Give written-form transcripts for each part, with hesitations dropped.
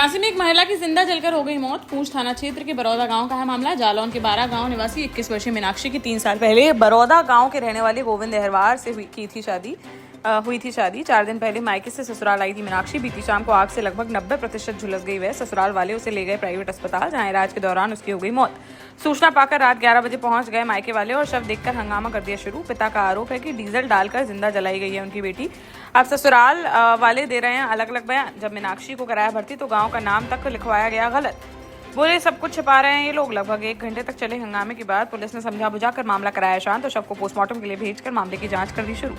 झांसी में एक महिला की जिंदा जलकर हो गई मौत। पूंछ थाना क्षेत्र के बरौदा गांव का है मामला। जालौन के 12 गांव निवासी 21 वर्षीय मीनाक्षी की 3 साल पहले बरौदा गांव के रहने वाले गोविंद अहरवार से हुई थी शादी। 4 दिन पहले मायके से ससुराल आई थी मीनाक्षी। बीती शाम को आग से लगभग 90% झुलस गई वह। ससुराल वाले उसे ले गए प्राइवेट अस्पताल, जहां इलाज के दौरान उसकी हो गई मौत। सूचना पाकर रात 11 बजे पहुंच गए मायके वाले और शव देखकर हंगामा कर दिया शुरू। पिता का आरोप है कि डीजल डालकर जिंदा जलाई गई है उनकी बेटी। अब ससुराल वाले दे रहे हैं अलग अलग बयान। जब मीनाक्षी को कराया भर्ती तो गाँव का नाम तक लिखवाया गया गलत। बोले सब कुछ छिपा रहे हैं ये लोग। लगभग 1 घंटे तक चले हंगामे के बाद पुलिस ने समझा बुझाकर मामला कराया शांत और शव को पोस्टमार्टम के लिए भेजकर मामले की जांच कर दी शुरू।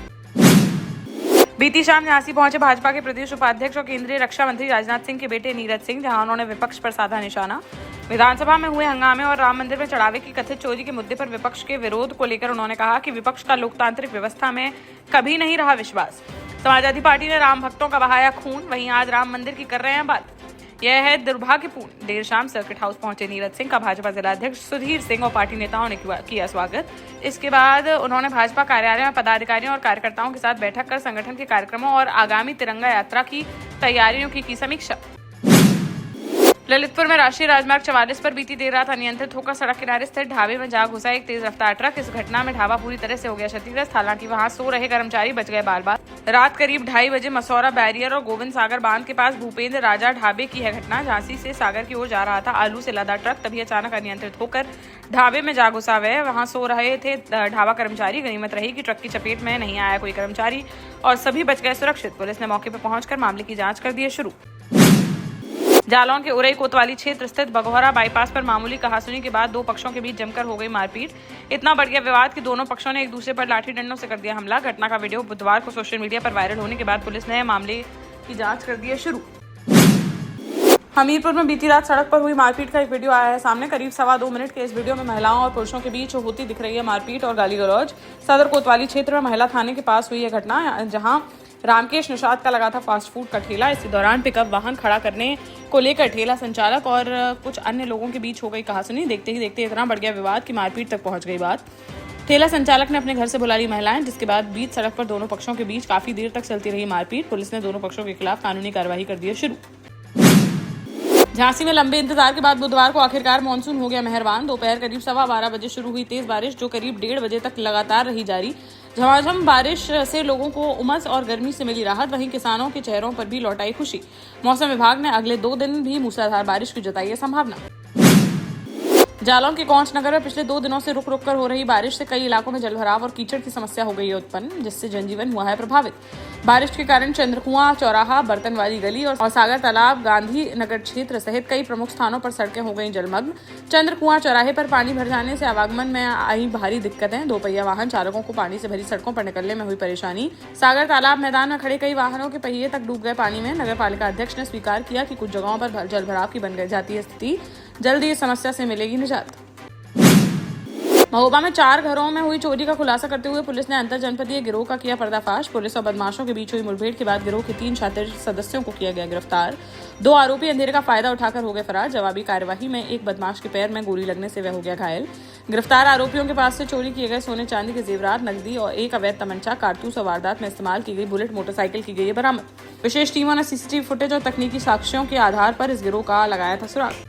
बीती शाम झांसी पहुंचे भाजपा के प्रदेश उपाध्यक्ष और केंद्रीय रक्षा मंत्री राजनाथ सिंह के बेटे नीरज सिंह, जहां उन्होंने विपक्ष पर साधा निशाना। विधानसभा में हुए हंगामे और राम मंदिर में चढ़ावे की कथित चोरी के मुद्दे पर विपक्ष के विरोध को लेकर उन्होंने कहा कि विपक्ष का लोकतांत्रिक व्यवस्था में कभी नहीं रहा विश्वास। समाजवादी पार्टी ने राम भक्तों का बहाया खून, वहीं आज राम मंदिर की कर रहे हैं बात। यह है दुर्भाग्यपूर्ण। देर शाम सर्किट हाउस पहुंचे नीरज सिंह का भाजपा जिलाध्यक्ष सुधीर सिंह और पार्टी नेताओं ने किया स्वागत। इसके बाद उन्होंने भाजपा कार्यालय में पदाधिकारियों और कार्यकर्ताओं के साथ बैठक कर संगठन के कार्यक्रमों और आगामी तिरंगा यात्रा की तैयारियों की समीक्षा। ललितपुर में राष्ट्रीय राजमार्ग 44 पर बीती देर रात अनियंत्रित होकर सड़क किनारे स्थित ढाबे में जा घुसा एक तेज रफ्तार ट्रक। इस घटना में ढाबा पूरी तरह से हो गया क्षतिग्रस्त। हालांकि वहां सो रहे कर्मचारी बच गए बाल-बाल। रात करीब 2:30 बजे मसौरा बैरियर और गोविंद सागर बांध के पास भूपेंद्र राजा ढाबे की है घटना। झांसी से सागर की ओर जा रहा था आलू से लदा ट्रक, तभी अचानक अनियंत्रित होकर ढाबे में जा घुसा। वह वहां सो रहे थे ढाबा कर्मचारी। गनीमत रही कि ट्रक की चपेट में नहीं आया कोई कर्मचारी और सभी बच गए सुरक्षित। पुलिस ने मौके पर पहुंचकर मामले की जांच कर दी है शुरू। जालौन के उरई कोतवाली क्षेत्र स्थित बघौरा बाईपास पर मामूली कहासुनी के बाद 2 पक्षों के बीच जमकर हो गई मारपीट। इतना बढ़ गया विवाद कि दोनों पक्षों ने एक दूसरे पर लाठी डंडों से कर दिया हमला। घटना का वीडियो बुधवार को सोशल मीडिया पर वायरल होने के बाद पुलिस ने मामले की जांच कर दी है शुरू। हमीरपुर में बीती रात सड़क पर हुई मारपीट का एक वीडियो आया है सामने। करीब 2.25 मिनट के इस वीडियो में महिलाओं और पुरुषों के बीच होती दिख रही है मारपीट और गाली गलौज। सदर कोतवाली क्षेत्र में महिला थाने के पास हुई है घटना, जहां रामकेश निषाद का लगा था फास्ट फूड का ठेला। इसी दौरान पिकअप वाहन खड़ा करने को लेकर ठेला संचालक और कुछ अन्य लोगों के बीच हो गई कहासुनी। देखते ही देखते इतना बढ़ गया विवाद कि मारपीट तक पहुंच गई बात। ठेला संचालक ने अपने घर से बुला ली महिलाएं, जिसके बाद बीच सड़क पर दोनों पक्षों के बीच काफी देर तक चलती रही मारपीट। पुलिस ने दोनों पक्षों के खिलाफ कानूनी कार्रवाई कर दी है शुरू। झांसी में लंबे इंतजार के बाद बुधवार को आखिरकार मानसून हो गया मेहरबान। दोपहर करीब 12:15 बजे शुरू हुई तेज बारिश, जो करीब 1:30 बजे तक लगातार रही जारी। झमाझम बारिश से लोगों को उमस और गर्मी से मिली राहत, वहीं किसानों के चेहरों पर भी लौट आई खुशी। मौसम विभाग ने अगले 2 दिन भी मूसलाधार बारिश की जताई है संभावना। जालौन के कौंच नगर में पिछले 2 दिनों से रुक रुक कर हो रही बारिश से कई इलाकों में जलभराव और कीचड़ की समस्या हो गई है उत्पन्न, जिससे जनजीवन हुआ है प्रभावित। बारिश के कारण चंद्रकुआं चौराहा, बर्तनवाली गली और सागर तालाब, गांधी नगर क्षेत्र सहित कई प्रमुख स्थानों पर सड़कें हो गई जलमग्न। चंद्रकुआं चौराहे पर पानी भर जाने से आवागमन में आई भारी दिक्कतें। 2 पहिया वाहन चालकों को पानी से भरी सड़कों पर निकलने में हुई परेशानी। सागर तालाब मैदान में खड़े कई वाहनों के पहिए तक डूब गए पानी में। नगर पालिका अध्यक्ष ने स्वीकार किया कि कुछ जगहों पर जलभराव की बन जाती है स्थिति। जल्द ही इस समस्या से मिलेगी निजात। महोबा में 4 घरों में हुई चोरी का खुलासा करते हुए पुलिस ने अंतर जनपदीय गिरोह का किया पर्दाफाश। पुलिस और बदमाशों के बीच हुई मुठभेड़ के बाद गिरोह के 3 शातिर सदस्यों को किया गया गिरफ्तार। 2 आरोपी अंधेरे का फायदा उठाकर हो गए फरार। जवाबी कार्यवाही में एक बदमाश के पैर में गोली लगने से वह हो गया घायल। गिरफ्तार आरोपियों के पास से चोरी किए गए सोने चांदी के जेवरात, नकदी और एक अवैध तमंचा, कारतूस और वारदात में इस्तेमाल की गई बुलेट मोटरसाइकिल की गई है बरामद। विशेष टीमों ने सीसीटीवी फुटेज और तकनीकी साक्ष्यों के आधार पर इस गिरोह का लगाया था सुराग।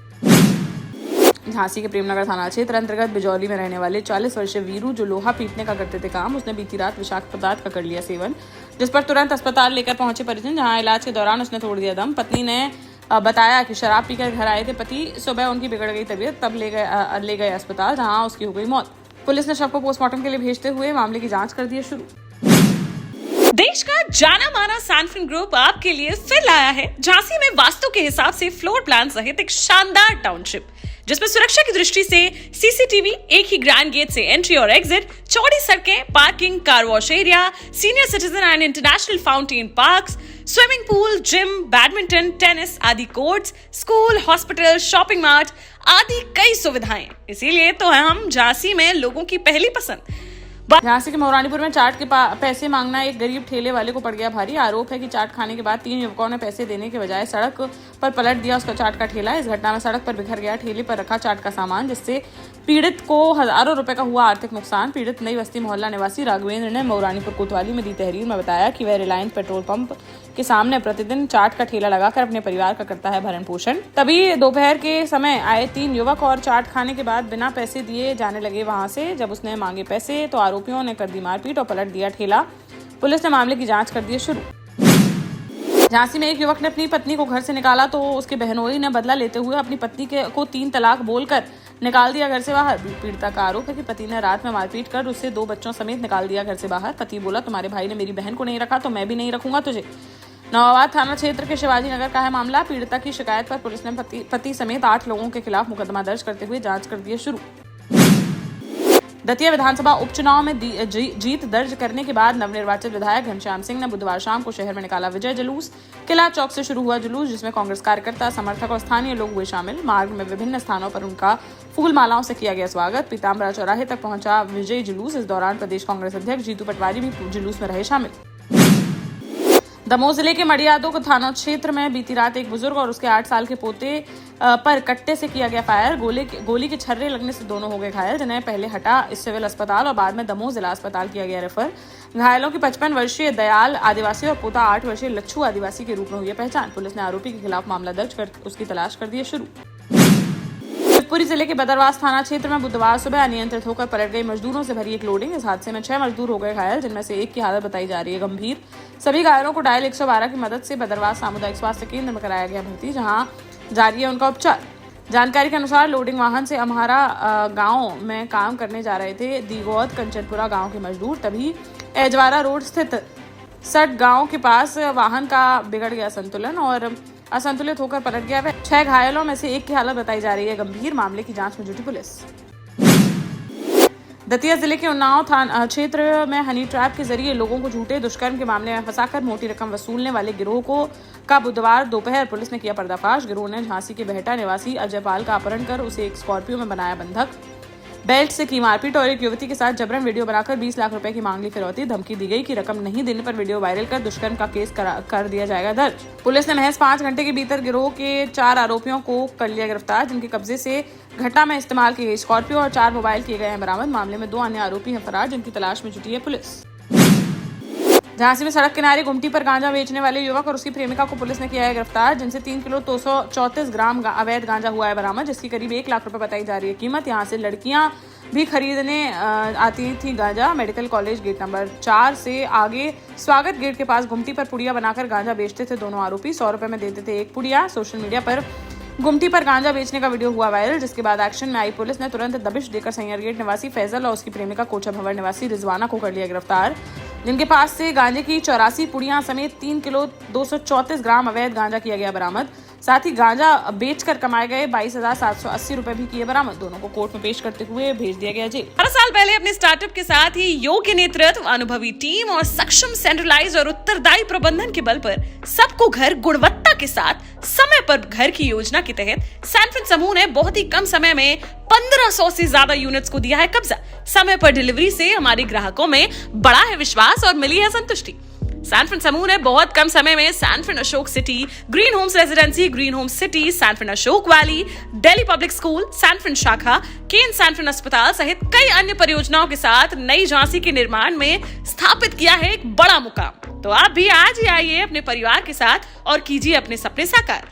झांसी के प्रेमनगर थाना क्षेत्र अंतर्गत बिजौली में रहने वाले 40 वर्षीय वीरू, जो लोहा पीटने का करते थे काम, उसने बीती रात विषाक्त पदार्थ का कर लिया सेवन, जिस पर तुरंत अस्पताल लेकर पहुंचे परिजन, जहां इलाज के दौरान उसने तोड़ दिया दम। पत्नी ने बताया कि शराब पीकर घर आए थे पति, सुबह उनकी बिगड़ गई तबीयत, तब ले गए अस्पताल, जहां उसकी हो गई मौत। पुलिस ने शव को पोस्टमार्टम के लिए भेजते हुए मामले की जाँच कर दी है शुरू। देश का जाना माना सैनफिन ग्रुप आपके लिए फिर लाया है झांसी में वास्तु के हिसाब से फ्लोर प्लान सहित एक शानदार टाउनशिप, जिसमें सुरक्षा की दृष्टि से सीसीटीवी, एक ही ग्रैंड गेट से एंट्री और एग्जिट, चौड़ी सड़कें, parking, car wash area, senior citizen and international fountain parks, swimming pool, gym, badminton, tennis आदि courts, school, hospital, shopping mart आदि कई सुविधाएं। इसीलिए तो हम झांसी में लोगों की पहली पसंद। झांसी के मोरानीपुर में चाट के पैसे मांगना एक गरीब ठेले वाले को पड़ गया भारी। आरोप है कि चाट खाने के बाद 3 युवकों ने पैसे देने के बजाय सड़क पर पलट दिया उसका चाट का ठेला। इस घटना में सड़क पर बिखर गया ठेले पर रखा चाट का सामान, जिससे पीड़ित को हजारों रुपए का हुआ आर्थिक नुकसान। पीड़ित नई बस्ती मोहल्ला निवासी राघवेंद्र ने मोरानीपुर कोतवाली में दी तहरीर में बताया कि वह रिलायंस पेट्रोल पंप के सामने प्रतिदिन चाट का ठेला लगाकर अपने परिवार का करता है भरण पोषण। तभी दोपहर के समय आए 3 युवक और चाट खाने के बाद बिना पैसे दिए जाने लगे वहां से। जब उसने मांगे पैसे तो आरोपियों ने कर दी मारपीट और पलट दिया ठेला। पुलिस ने मामले की जांच कर दी शुरू। झांसी में एक युवक ने अपनी पत्नी को घर से निकाला तो उसके बहनोई ने बदला लेते हुए अपनी पत्नी को 3 तलाक बोलकर निकाल दिया घर से बाहर। पीड़िता का आरोप है कि पति ने रात में मारपीट कर उससे 2 बच्चों समेत निकाल दिया घर से बाहर। पति बोला, तुम्हारे भाई ने मेरी बहन को नहीं रखा तो मैं भी नहीं रखूंगा तुझे। नवाबाद थाना क्षेत्र के शिवाजी नगर का है मामला। पीड़िता की शिकायत पर पुलिस ने पति समेत 8 लोगों के खिलाफ मुकदमा दर्ज करते हुए जांच कर दी शुरू। दतिया विधानसभा उपचुनाव में जीत दर्ज करने के बाद नवनिर्वाचित विधायक घनश्याम सिंह ने बुधवार शाम को शहर में निकाला विजय जुलूस। किला चौक से शुरू हुआ जुलूस, जिसमें कांग्रेस कार्यकर्ता, समर्थक और स्थानीय लोग हुए शामिल। मार्ग में विभिन्न स्थानों पर उनका फूल मालाओं से किया गया स्वागत। पीताम्बरा चौराहे तक पहुंचा विजय जुलूस। इस दौरान प्रदेश कांग्रेस अध्यक्ष जीतू पटवारी भी जुलूस में रहे शामिल। दमोह जिले के मड़ियादो थाना क्षेत्र में बीती रात एक बुजुर्ग और उसके 8 साल के पोते पर कट्टे से किया गया फायर। गोली के छर्रे लगने से दोनों हो गए घायल, जिन्हें पहले हटा इस सिविल अस्पताल और बाद में दमोह जिला अस्पताल किया गया रेफर। घायलों की 55 वर्षीय दयाल आदिवासी और पोता 8 वर्षीय लच्छू आदिवासी के रूप में हुई है पहचान। पुलिस ने आरोपी के खिलाफ मामला दर्ज कर उसकी तलाश कर दी है शुरू। शिवपुरी जिले के बदरवास थाना क्षेत्र में बुधवार सुबह अनियंत्रित होकर पलट गई मजदूरों से भरी एक लोडिंग। इस हादसे में 6 मजदूर हो गए घायल, जिनमें से एक की हालत बताई जा रही है गंभीर। सभी घायलों को डायल 112 की मदद से बदरवास सामुदायिक स्वास्थ्य केंद्र में कराया गया भर्ती, जहां जारी है उनका उपचार। जानकारी के अनुसार लोडिंग वाहन से अम्हारा गांव में काम करने जा रहे थे दीगौद कंचनपुरा गांव के मजदूर। तभी एजवारा रोड स्थित सट गांव के पास वाहन का बिगड़ गया संतुलन और असंतुलित होकर पलट गया। 6 घायलों में से एक की हालत बताई जा रही है गंभीर। मामले की जांच में जुटी पुलिस। दतिया जिले के उन्नाव थाना क्षेत्र में हनी ट्रैप के जरिए लोगों को झूठे दुष्कर्म के मामले में फंसाकर मोटी रकम वसूलने वाले गिरोह का बुधवार दोपहर पुलिस ने किया पर्दाफाश। गिरोह ने झांसी के बहेटा निवासी अजय पाल का अपहरण कर उसे एक स्कॉर्पियो में बनाया बंधक, बेल्ट से की मारपीट और एक युवती के साथ जबरन वीडियो बनाकर 20 लाख रुपए की मांग ली फिरौती। धमकी दी गई कि रकम नहीं देने पर वीडियो वायरल कर दुष्कर्म का केस कर दिया जाएगा दर्ज। पुलिस ने महज 5 घंटे के भीतर गिरोह के 4 आरोपियों को कर लिया गिरफ्तार, जिनके कब्जे से घटना में इस्तेमाल की गई स्कॉर्पियो और 4 मोबाइल किए गए हैं बरामद। मामले में 2 अन्य आरोपी हैं फरार, जिनकी तलाश में जुटी है पुलिस। झांसी में सड़क किनारे गुमटी पर गांजा बेचने वाले युवक और उसकी प्रेमिका को पुलिस ने किया है गिरफ्तार, जिनसे 3 किलो 234 ग्राम अवैध गांजा हुआ है बरामद, जिसकी करीब 1 लाख रुपए बताई जा रही है कीमत। यहां से लड़कियां भी खरीदने आती थी गांजा। मेडिकल कॉलेज गेट नंबर 4 से आगे स्वागत गेट के पास गुमटी पर पुड़िया बनाकर गांजा बेचते थे दोनों आरोपी। 100 रुपए में देते थे एक पुड़िया। सोशल मीडिया पर गुमटी पर गांजा बेचने का वीडियो हुआ वायरल, जिसके बाद एक्शन में आई पुलिस ने तुरंत दबिश देकर सैयर गेट निवासी फैजल और उसकी प्रेमिका कोचा भवन निवासी रिजवाना को कर लिया गिरफ्तार, जिनके पास से गांजे की 84 पुड़ियां समेत 3 किलो 234 ग्राम अवैध गांजा किया गया बरामद। साथ ही गांजा बेचकर कमाए गए 22,780 रुपए भी किए बरामद। दोनों को कोर्ट में पेश करते हुए भेज दिया गया जेल। 12 साल पहले अपने स्टार्टअप के साथ ही योग्य नेतृत्व, अनुभवी टीम और सक्षम सेंट्रलाइज और उत्तरदायी प्रबंधन के बल पर सबको घर गुणवत्ता के साथ समय पर घर की योजना के तहत सैनफिन समूह ने बहुत ही कम समय में 1500 से ज्यादा यूनिट्स को दिया है कब्जा। समय पर डिलीवरी से हमारे ग्राहकों में बढ़ा है विश्वास और मिली है संतुष्टि। सैनफिन समूह ने बहुत कम समय में Sanfin Ashok city, green homes residency, green homes city, Sanfin Ashok valley, Delhi public school, Sanfin शाखा, केन सैनफिन अस्पताल सहित कई अन्य परियोजनाओं के साथ नई झांसी के निर्माण में स्थापित किया है एक बड़ा मुकाम। तो आप भी आज ही आइए अपने परिवार के साथ और कीजिए अपने सपने साकार।